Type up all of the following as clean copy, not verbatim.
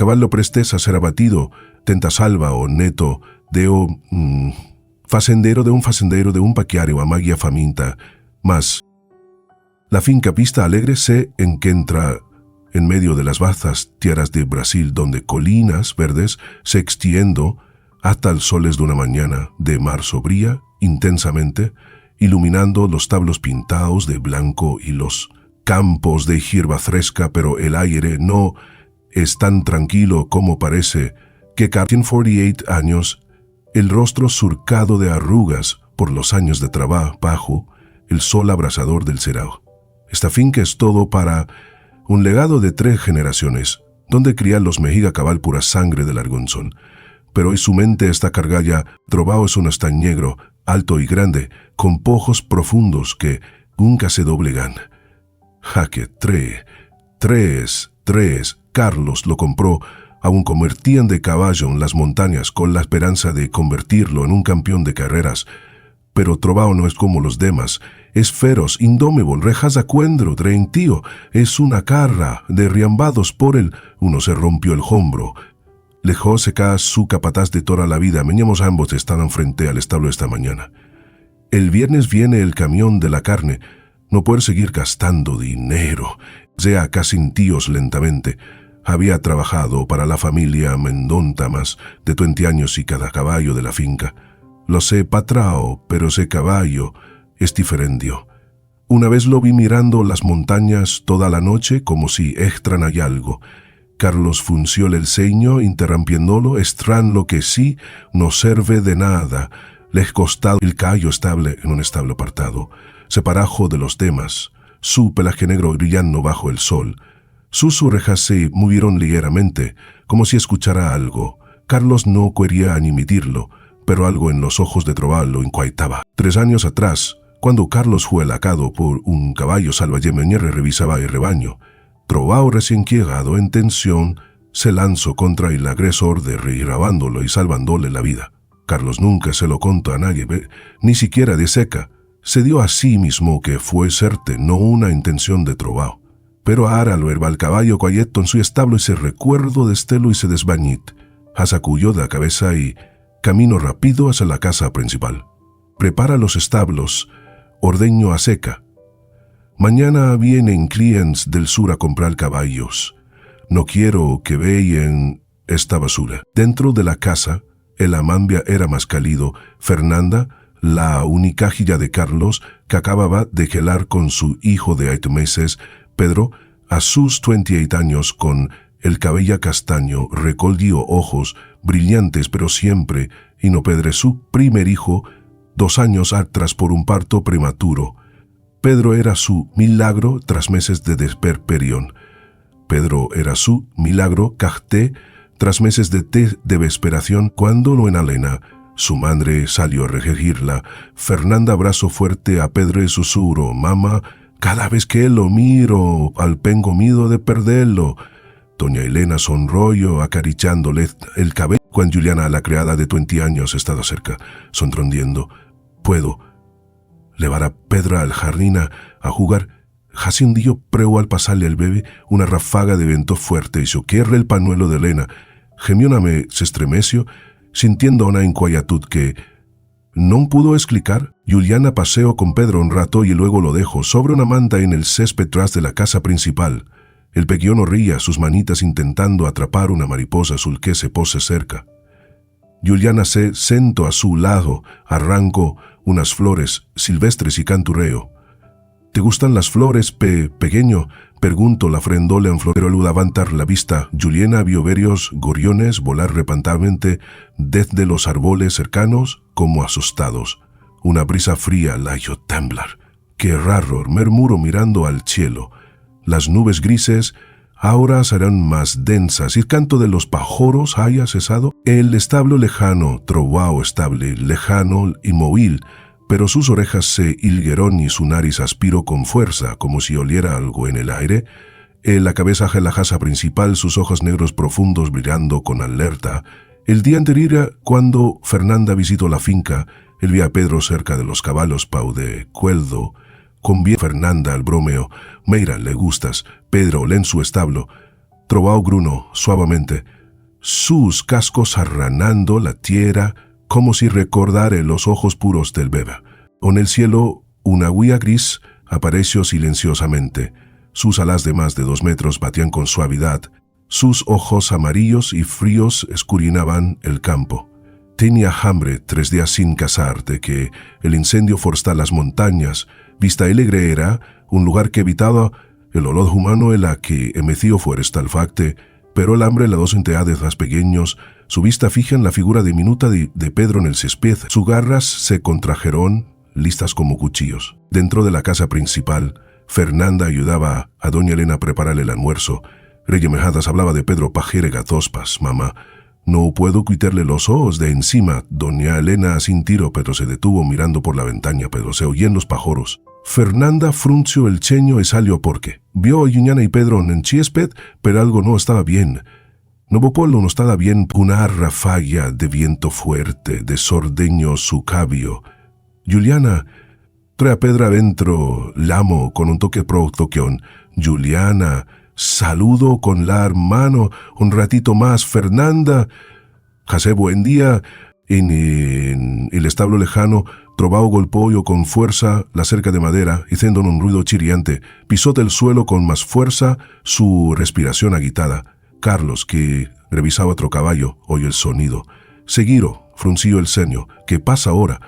caballo prestes a ser abatido, tenta salva o neto de facendero de un paquiario a magia faminta, mas la finca Vista Alegre se encuentra en medio de las vastas tierras de Brasil, donde colinas verdes se extiendo hasta el soles de una mañana de marzo brilla intensamente, iluminando los tablos pintados de blanco y los campos de hierba fresca, pero el aire no es tan tranquilo como parece, que tiene 48 años, el rostro surcado de arrugas por los años de trabajo bajo el sol abrasador del cerrado. Esta finca es todo para un legado de 3 generaciones, donde crían los Mejiga cabal pura sangre del Argonzón. Pero hoy su mente está cargada. Trovao es un estañ negro, alto y grande, con pojos profundos que nunca se doblegan. Jaque, tres, Carlos lo compró, aún convertían de caballo en las montañas con la esperanza de convertirlo en un campeón de carreras. Pero Trovao no es como los demás, es feroz, indómito, rejas a cuendro, tío, es una carra, derriambados por él, uno se rompió el hombro. Lejó seca su capataz de toda la vida, meñamos ambos estaban frente al establo esta mañana. El viernes viene el camión de la carne, no puede seguir gastando dinero, sea casi tíos lentamente. Había trabajado para la familia Mendonta más de 20 años y cada caballo de la finca. Lo sé patrao, pero ese caballo es diferendio. Una vez lo vi mirando las montañas toda la noche como si extrañara algo. Carlos funció el ceño interrumpiéndolo, estran lo que sí no sirve de nada. Les costado el caballo estable en un establo apartado, separado de los demás, su pelaje negro brillando bajo el sol. Sus orejas se movieron ligeramente, como si escuchara algo. Carlos no quería ni emitirlo, pero algo en los ojos de Trovao lo inquietaba. 3 años atrás, cuando Carlos fue alacado por un caballo salvaje mientras revisaba el rebaño, Trovao, recién llegado en tensión, se lanzó contra el agresor, derribándolo y salvándole la vida. Carlos nunca se lo contó a nadie, ni siquiera de seca. Se dio a sí mismo que fue serte, no una intención de Trovao. Pero ahora lo herba el caballo quieto en su establo y se recuerdo de estelo y se desbañit. Sacudió de la cabeza y camino rápido hacia la casa principal. Prepara los establos, ordeño a seca. Mañana vienen clientes del sur a comprar caballos. No quiero que vean esta basura. Dentro de la casa, el amambia era más cálido. Fernanda, la única hija de Carlos, que acababa de gelar con su hijo de 8 meses, Pedro, a sus 28 años, con el cabello castaño, recoldió ojos, brillantes pero siempre, y no Pedro, su primer hijo, 2 años atrás por un parto prematuro. Pedro era su milagro tras meses de desperperión. Pedro era su milagro cajté tras meses de desesperación cuando lo enalena. Su madre salió a regirla. Fernanda abrazó fuerte a Pedro y susurró: «Mamá, cada vez que lo miro, al pengo miedo de perderlo». Doña Elena sonrolló acariciándole el cabello cuando Juliana, la criada de 20 años, estaba cerca, sonrondiendo. «Puedo llevar a Pedro al jardín a jugar». Hace un día preo al pasarle al bebé una ráfaga de viento fuerte y soquierre el pañuelo de Elena. Gemióname se estremeció, sintiendo una inquietud que no pudo explicar. Juliana paseó con Pedro un rato y luego lo dejó sobre una manta en el césped tras de la casa principal. El pequeño ría sus manitas intentando atrapar una mariposa azul que se pose cerca. Juliana se sentó a su lado, arrancó unas flores silvestres y canturreo. «¿Te gustan las flores, pequeño?», preguntó la frendole en florero al levantar la vista. Juliana vio varios gorriones volar repentinamente desde los árboles cercanos como asustados. Una brisa fría la hizo temblar. «Qué raro», murmuró mirando al cielo. Las nubes grises ahora serán más densas y el canto de los pájaros haya cesado. El establo lejano, Trovao estable, lejano, inmóvil, pero sus orejas se hilgueron y su nariz aspiró con fuerza, como si oliera algo en el aire. En la cabeza de la casa principal, sus ojos negros profundos brillando con alerta. El día anterior, cuando Fernanda visitó la finca, él vio a Pedro cerca de los caballos pau de cueldo. Conviene Fernanda al bromeo: «Mira, le gustas, Pedro, len su establo». Trovao gruno suavemente, sus cascos arranando la tierra como si recordara los ojos puros del bebé. En el cielo, una huilla gris apareció silenciosamente. Sus alas de más de 2 metros batían con suavidad. Sus ojos amarillos y fríos escurinaban el campo. Tenía hambre 3 días sin cazar, de que el incendio forestal las montañas, Vista Alegre era un lugar que evitaba el olor humano en la que emeció forestal facte, pero el hambre la dos entidades más pequeños, su vista fija en la figura diminuta de Pedro en el césped, sus garras se contrajeron, listas como cuchillos. Dentro de la casa principal, Fernanda ayudaba a doña Elena a preparar el almuerzo. Reyes Mejadas hablaba de Pedro pajere gatospas, mamá. No puedo quitarle los ojos de encima. Doña Elena sin tiro, Pedro se detuvo mirando por la ventana, Pedro se oían los pajoros. Fernanda frunció el ceño y salió porque vio a Yuñana y Pedro en Chiesped, pero algo no estaba bien. Nuevo Pueblo no estaba bien, una rafalla de viento fuerte, de sordeño su cabio. Juliana, trae a Pedro adentro, lamo con un toque provocación. Juliana, saludo con la mano, un ratito más. Fernanda, José, buen día. En el establo lejano, Trovao golpeó con fuerza la cerca de madera, haciendo un ruido chirriante. Pisó el suelo con más fuerza, su respiración agitada. Carlos, que revisaba otro caballo, oyó el sonido. Seguiro, frunció el ceño. ¿Qué pasa ahora?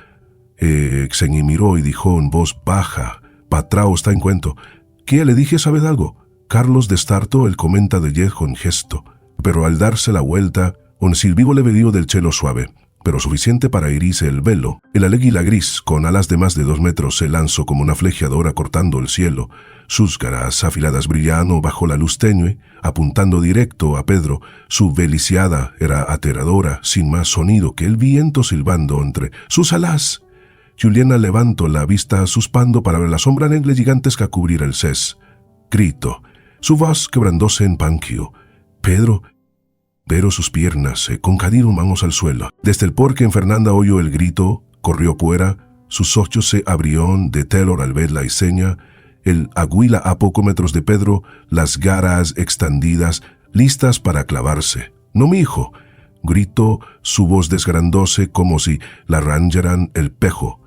Se miró y dijo en voz baja. Patrao está en cuento. ¿Qué le dije? ¿Sabes algo? Carlos destartó el comenta de Jez con gesto, pero al darse la vuelta, un silbido le venido del cielo suave, pero suficiente para herirse el velo. El águila gris, con alas de más de 2 metros, se lanzó como una flecheadora cortando el cielo. Sus garras afiladas brillaban bajo la luz tenue, apuntando directo a Pedro. Su veliciada era aterradora, sin más sonido que el viento silbando entre sus alas. Juliana levantó la vista suspando para ver la sombra negra gigantesca cubrir el cés. Grito. Su voz quebrándose en panquio. Pedro, pero sus piernas se concadieron manos al suelo. Desde el porque en Fernanda oyó el grito, corrió fuera, sus ojos se abrieron de telor al ver la escena, el aguila a pocos metros de Pedro, las garras extendidas, listas para clavarse. «No, mi hijo», gritó, su voz desgrandóse como si la arrancaran el pejo.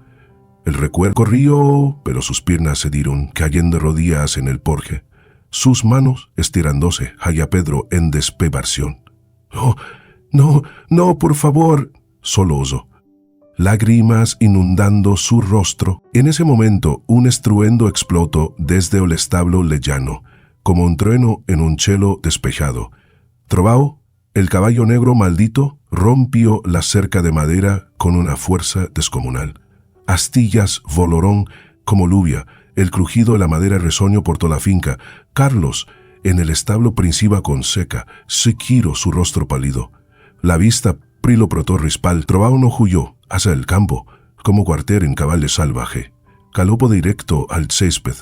El recuerdo corrió, pero sus piernas se dieron, cayendo de rodillas en el porche. Sus manos estirándose, halla Pedro en despebarción. «Oh, no, no, por favor», solo osó. Lágrimas inundando su rostro. En ese momento, un estruendo explotó desde el establo lejano, como un trueno en un cielo despejado. Trovao, el caballo negro maldito, rompió la cerca de madera con una fuerza descomunal. Astillas volaron como lluvia, el crujido de la madera resoñó por toda la finca. Carlos, en el establo principal con seca, Seguiro su rostro pálido. La vista prilo protó rispal, Trovao no huyó hacia el campo, como cuartel en caballo salvaje. Galopó directo al césped,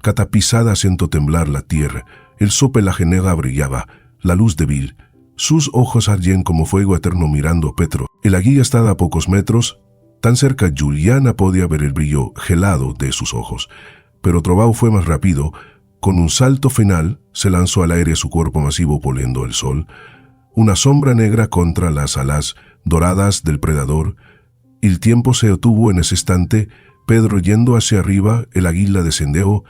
catapizada haciendo temblar la tierra. El sopelaje negro brillaba, la luz débil. Sus ojos ardían como fuego eterno mirando a Pedro. El aguilla estaba a pocos metros. Tan cerca Juliana podía ver el brillo gelado de sus ojos. Pero Trovao fue más rápido. Con un salto final, se lanzó al aire su cuerpo masivo poliendo el sol. Una sombra negra contra las alas doradas del predador. El tiempo se detuvo en ese instante. Pedro yendo hacia arriba, el águila descendió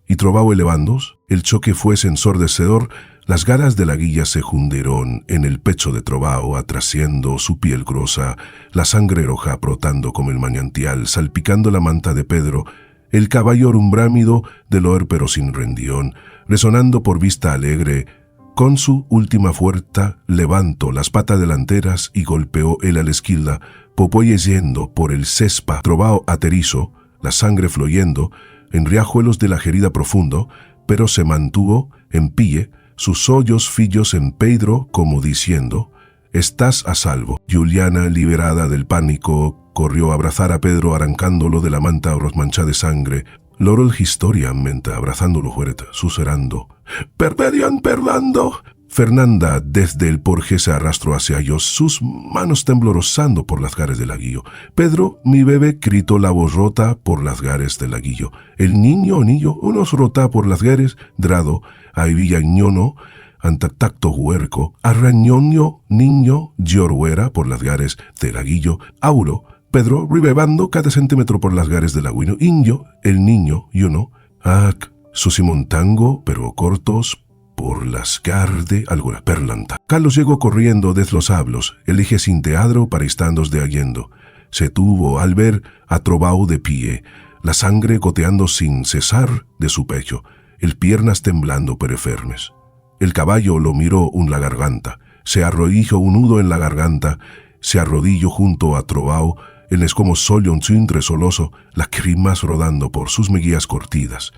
y Trovao elevándose. El choque fue ensordecedor. Las garras de la aguilla se hundieron en el pecho de Trovao, atrasiendo su piel grosa, la sangre roja brotando como el manantial, salpicando la manta de Pedro. El caballo era un brámido de loer pero sin rendión, resonando por Vista Alegre. Con su última fuerza levantó las patas delanteras y golpeó él a la esquilda, Popoye yendo por el cespa. Trovao aterrizó, la sangre fluyendo, en riajuelos de la herida profundo, pero se mantuvo en pie, sus ojos fijos en Pedro como diciendo, «Estás a salvo». Juliana, liberada del pánico, corrió a abrazar a Pedro arrancándolo de la manta manchada de sangre. Loro el historia mente abrazándolo fuerte, susurrando, «Perperian perdando». Fernanda desde el porche se arrastró hacia ellos, sus manos temblorosando por las garras del aguillo. «Pedro, mi bebé», gritó la voz rota por las garras del aguillo. El niño, unos rota por las garras, drado, ahí villañono, anta tacto huerco, arrañoño niño lloruera por las gares de laguillo, auro, Pedro ribebando cada centímetro por las gares del agüino, inyo, el niño, yuno, ac, susimontango, pero cortos, por las garde alguna perlanta. Carlos llegó corriendo desde los hablos, elige sin teatro para estandos de allendo. Se tuvo al ver a Trovao de pie, la sangre goteando sin cesar de su pecho, el piernas temblando perefermes. El caballo lo miró la garganta, se arrodilló un nudo en la garganta, se arrodilló junto a Trovao, él es como sollo un cintre soloso, lágrimas rodando por sus mejillas cortidas.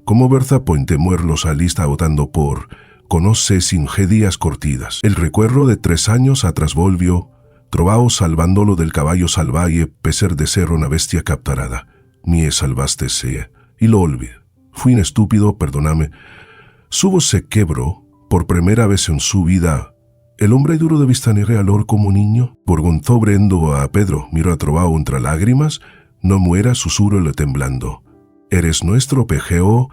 Como Berza Pointe muerlos alista votando por, conoce sin días cortidas. El recuerdo de 3 años atrás volvió, Trovao salvándolo del caballo salvaje, peser de ser una bestia captarada. Mie salvaste sea, y lo olvidé. Fui un estúpido, perdóname. Subo se quebró, por primera vez en su vida, el hombre duro de vista negra alor como niño, porgonzó brendo a Pedro, miró a Trovao entre lágrimas, no muera susurro le temblando. Eres nuestro pejeo,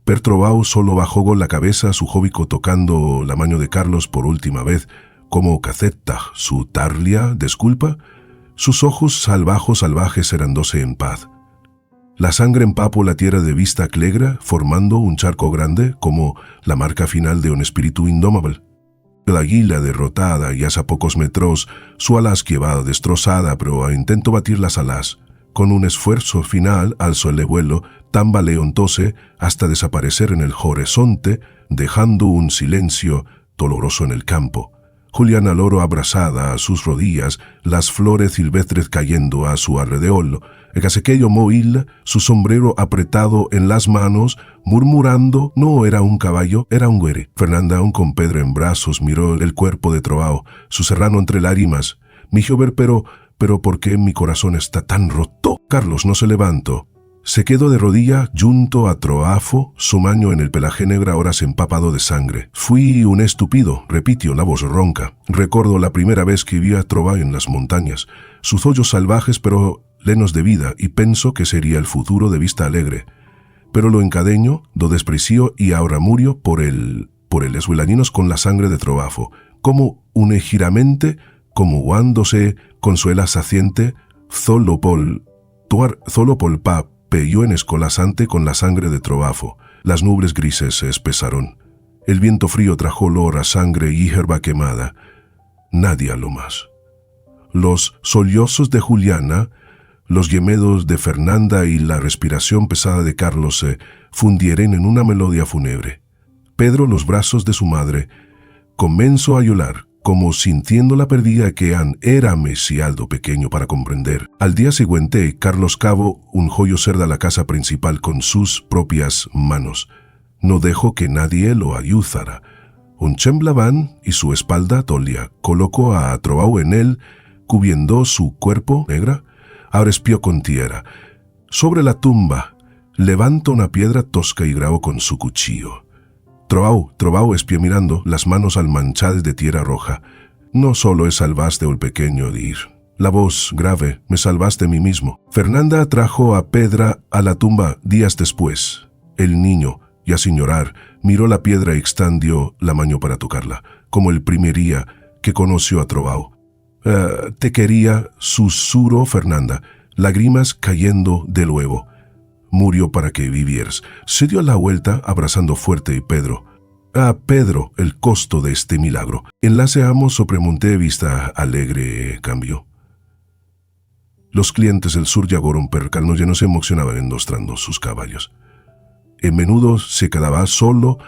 per Trovao solo bajó con la cabeza su jóbico tocando la mano de Carlos por última vez, como caceta, su tarlia, disculpa, sus ojos salvajes erándose en paz. La sangre empapó la tierra de vista clegra, formando un charco grande como la marca final de un espíritu indomable. La águila derrotada y hace pocos metros, su alas quedaba destrozada, pero a intento batir las alas. Con un esfuerzo final alzó el vuelo, tambaleontóse hasta desaparecer en el horizonte, dejando un silencio doloroso en el campo. Juliana Loro abrazada a sus rodillas, las flores silvestres cayendo a su alrededor, el casequeyo mohil, su sombrero apretado en las manos, murmurando, no era un caballo, era un güere. Fernanda, aún con Pedro en brazos, miró el cuerpo de Trovao, su serrano entre lágrimas. Mi joven, pero ¿por qué mi corazón está tan roto? Carlos no se levantó. Se quedó de rodilla junto a Troafo, su maño en el pelaje negro ahora empapado de sangre. Fui un estúpido, repitió la voz ronca. Recuerdo la primera vez que vi a Trovao en las montañas. Sus hoyos salvajes pero llenos de vida, y pensó que sería el futuro de vista alegre. Pero lo encadeño, do despreció y ahora murió por el eshuelaninos con la sangre de Troafo, como un ejiramente, como guándose consuela saciente, zolopol pa, peyó en escolasante con la sangre de Troafo. Las nubes grises se espesaron. El viento frío trajo olor a sangre y hierba quemada. Nadie a lo más. Los sollozos de Juliana, los gemedos de Fernanda y la respiración pesada de Carlos se fundieron en una melodía fúnebre. Pedro, los brazos de su madre, comenzó a llorar, como sintiendo la pérdida que era demasiado pequeño para comprender. Al día siguiente, Carlos cavó un joyo cerda a la casa principal con sus propias manos. No dejó que nadie lo ayudara. Un chemblaván y su espalda tolia colocó a Trovao en él, cubriendo su cuerpo negra. Ahora espió con tierra. Sobre la tumba, levanta una piedra tosca y grabó con su cuchillo. Trovao espió mirando, las manos al manchadas de tierra roja. No solo es salvaste al pequeño dir. La voz grave, me salvaste a mí mismo. Fernanda trajo a Pedra a la tumba días después. El niño, ya sin llorar, miró la piedra y extendió la mano para tocarla, como el primer día que conoció a Trovao. Te quería, susurró Fernanda, lágrimas cayendo de nuevo. Murió para que vivieras. Se dio la vuelta abrazando fuerte y Pedro. Pedro, el costo de este milagro. Enlaceamos sobre Monte Vista Alegre cambió. Los clientes del sur llegaron percal, no se emocionaban endostrando sus caballos. En menudo se quedaba solo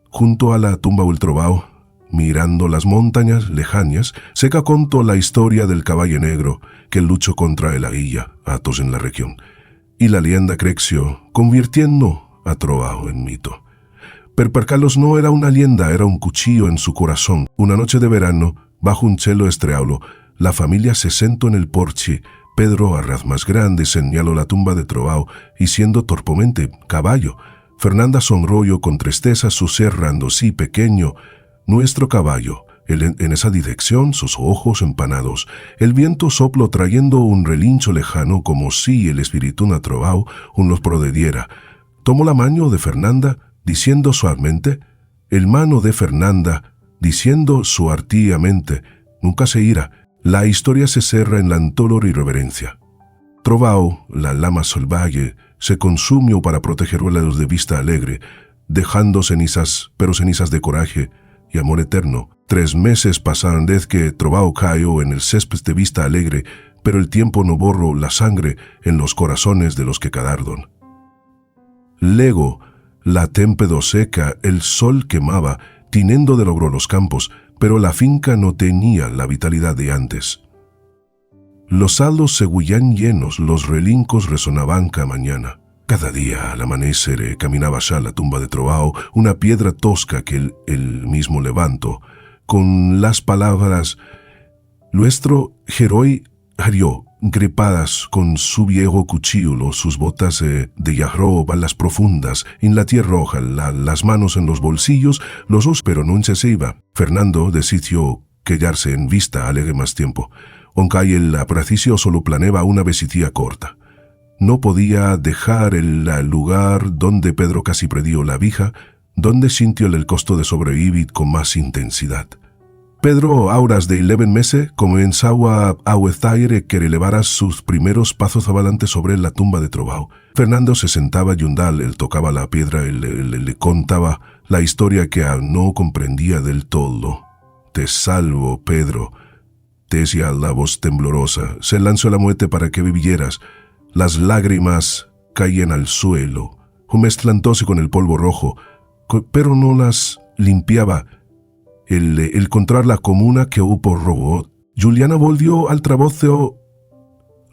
junto a la tumba del Trovao, mirando las montañas lejanas. Seca contó la historia del caballo negro que luchó contra el aguilla, atos en la región. Y la leyenda creció, convirtiendo a Trovao en mito. Pero para Carlos no era una leyenda, era un cuchillo en su corazón. Una noche de verano, bajo un cielo estrellado, la familia se sentó en el porche. Pedro, a ras más grande, señaló la tumba de Trovao, y siendo torpemente caballo. Fernanda sonrolló con tristeza su cerrando, sí, pequeño, nuestro caballo. En esa dirección, sus ojos empanados. El viento sopló trayendo un relincho lejano, como si el espíritu de Trovao los prodediera. Tomó la mano de Fernanda, diciendo suavemente, el mano de Fernanda, diciendo suartiamente, nunca se irá. La historia se cerra en la antolor irreverencia. Trovao, la lama salvaje, se consumió para proteger a los de Vista Alegre, dejando cenizas, pero cenizas de coraje y amor eterno. 3 meses pasaron desde que Trovao cayó en el césped de Vista Alegre, pero el tiempo no borró la sangre en los corazones de los que quedaron. Luego, la témpedo seca, el sol quemaba, tinendo de logro los campos, pero la finca no tenía la vitalidad de antes. Los saldos se huían llenos, los relincos resonaban cada mañana. Cada día al amanecer caminaba ya a la tumba de Trovao, una piedra tosca que él mismo levantó, con las palabras «Nuestro heroi harió», gripadas con su viejo cuchillo, sus botas de hierro, balas profundas, en la tierra roja, las manos en los bolsillos, los ojos, pero no se iba. Fernando decidió quedarse en Vista Alegre más tiempo, aunque el aprecicio solo planeaba una visita corta. No podía dejar el lugar donde Pedro casi perdió la vija, donde sintió el costo de sobrevivir con más intensidad. Pedro, a horas de 11 meses, comenzaba a huezar que relevara sus primeros pasos adelante sobre la tumba de Trovao. Fernando se sentaba y él tocaba la piedra y le contaba la historia que no comprendía del todo. «Te salvo, Pedro», decía la voz temblorosa. «Se lanzó la muerte para que vivieras». Las lágrimas caían al suelo, mezclándose con el polvo rojo, pero no las limpiaba el encontrar la comuna que hubo robot. Juliana volvió al trabajo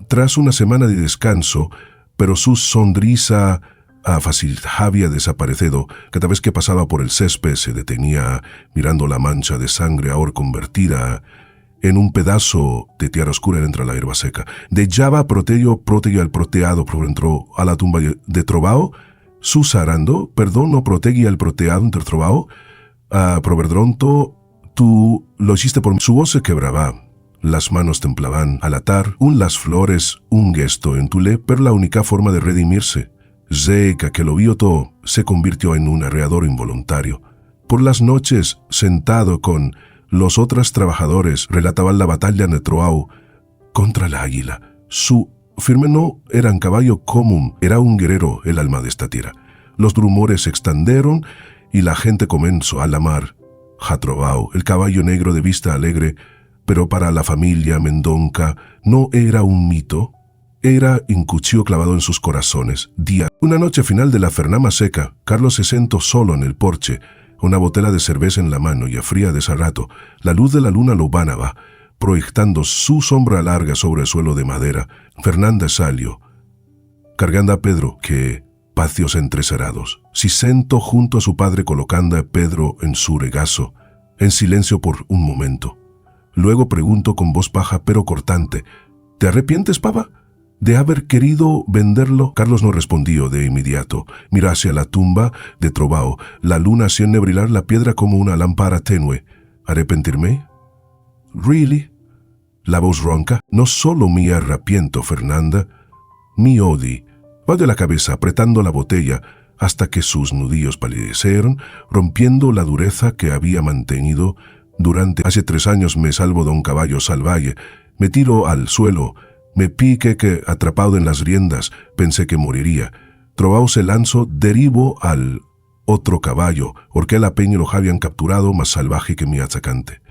tras una semana de descanso, pero su sonrisa fácil había desaparecido. Cada vez que pasaba por el césped se detenía mirando la mancha de sangre ahora convertida en un pedazo de tierra oscura entre la hierba seca. De Java protegio el proteado entró a la tumba de Trovao, susarando, perdón, no protegía el proteado entre Trovao, proverdronto, tú lo hiciste por mí. Su voz se quebraba, las manos temblaban al atar las flores, un gesto en Tulé, pero la única forma de redimirse. Zeca, que lo vio todo, se convirtió en un arreador involuntario. Por las noches, sentado con los otros trabajadores, relataban la batalla de Trovao contra la águila. Su firme no era un caballo común, era un guerrero el alma de esta tierra. Los rumores se extendieron y la gente comenzó a llamar a Trovao, el caballo negro de Vista Alegre, pero para la familia Mendonca no era un mito, era un cuchillo clavado en sus corazones. Una noche final de la Fernama seca, Carlos se sentó solo en el porche, una botella de cerveza en la mano y a fría de ese rato, la luz de la luna lo banaba, proyectando su sombra larga sobre el suelo de madera. Fernanda salió, cargando a Pedro, que pacios entrecerrados. Se sentó junto a su padre colocando a Pedro en su regazo, en silencio por un momento. Luego preguntó con voz baja pero cortante, «¿Te arrepientes, papa, de haber querido venderlo?» Carlos no respondió de inmediato. Miró hacia la tumba de Trovao. La luna hacía nebrilar la piedra como una lámpara tenue. ¿Arrepentirme? ¿Really? La voz ronca. «No solo me arrepiento, Fernanda, mi odi». Bajó la cabeza apretando la botella hasta que sus nudillos palidecieron, rompiendo la dureza que había mantenido durante hace 3 años. «Me salvo de un caballo salvaje. Me tiro al suelo. Me piqué que, atrapado en las riendas, pensé que moriría. Trovao se lanzó derribo al otro caballo, porque la peña lo habían capturado más salvaje que mi atacante.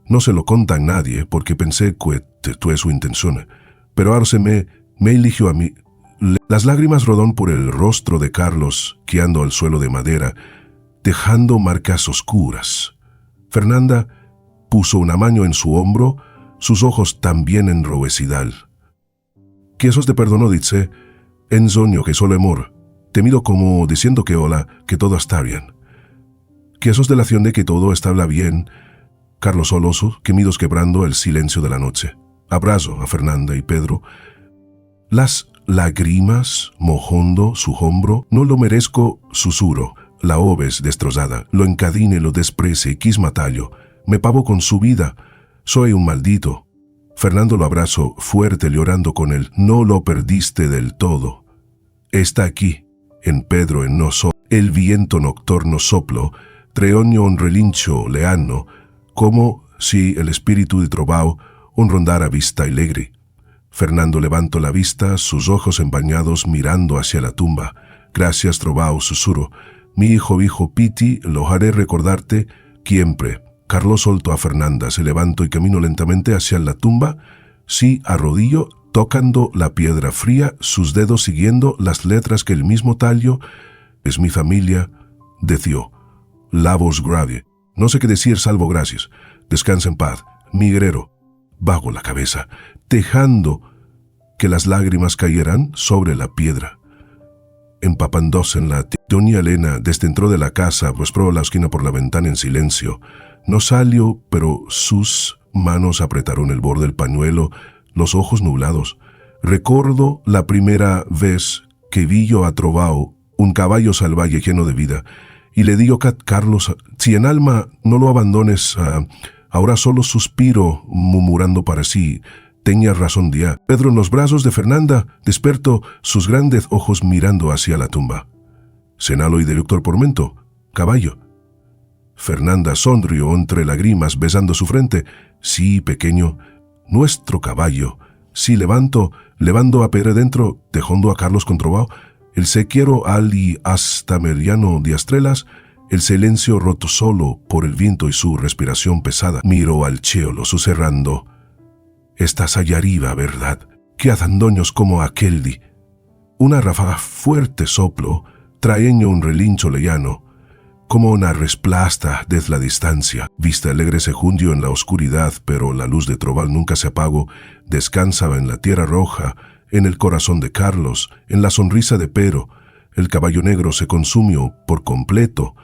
No se lo conta a nadie, porque pensé que tuve su intención, pero ahora se me eligió a mí». Las lágrimas rodaron por el rostro de Carlos, quedando al suelo de madera, dejando marcas oscuras. Fernanda puso una mano en su hombro, sus ojos también enrojecidos. «Que esos te perdonó», dice, «en sueño que solo amor, te miro como diciendo que hola, que todo está bien. Que esos de la acción de que todo estaba bien». Carlos soloso, gemidos quebrando el silencio de la noche. Abrazo a Fernanda y Pedro. Las lágrimas mojando su hombro. «No lo merezco», susurro. «La oves destrozada, lo encadine, lo desprecie y quis matallo. Me pavo con su vida. Soy un maldito». Fernando lo abrazó fuerte, llorando con él. «No lo perdiste del todo. Está aquí, en Pedro, en nosotros». El viento nocturno sopló, treoño un relincho leano, como si el espíritu de Trovao un rondara vista alegre. Fernando levantó la vista, sus ojos empañados mirando hacia la tumba. Gracias, Trovao, susurro. Mi hijo Piti, lo haré recordarte siempre. Carlos soltó a Fernanda, se levantó y caminó lentamente hacia la tumba, sí, arrodillo, tocando la piedra fría, sus dedos siguiendo las letras que el mismo tallo, es mi familia, deció. La voz grave. No sé qué decir salvo gracias. Descansa en paz, mi guerrero. Bajo la cabeza, dejando que las lágrimas cayeran sobre la piedra. Empapándose en la doña Elena descentró de la casa, pues probó la esquina por la ventana en silencio. No salió, pero sus manos apretaron el borde del pañuelo, los ojos nublados. Recuerdo la primera vez que vi yo a Trovao, un caballo salvaje lleno de vida, y le digo a Carlos, si en alma no lo abandones, ahora solo suspiro, murmurando para sí, tenía razón día. Pedro en los brazos de Fernanda, despertó sus grandes ojos mirando hacia la tumba. Senalo y de doctor Pormento, caballo. Fernanda sonrió entre lágrimas, besando su frente. Sí, pequeño, nuestro caballo. Sí, levanto a Pere dentro, dejando a Carlos con Trovao. El sequiero ali hasta meridiano de Astrelas, el silencio roto solo por el viento y su respiración pesada. Miró al cielo, susurrando. Estás allá arriba, ¿verdad? Que azandoños como aquel di. Una ráfaga fuerte soplo, traeño un relincho lejano, como una resplasta desde la distancia. Vista alegre se hundió en la oscuridad, pero la luz de Trovao nunca se apagó, descansaba en la tierra roja, en el corazón de Carlos, en la sonrisa de Pero. El caballo negro se consumió por completo,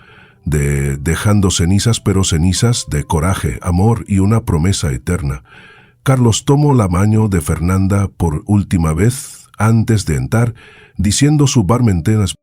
dejando cenizas, pero cenizas de coraje, amor y una promesa eterna. Carlos tomó la mano de Fernanda por última vez antes de entrar, diciendo su barmentenas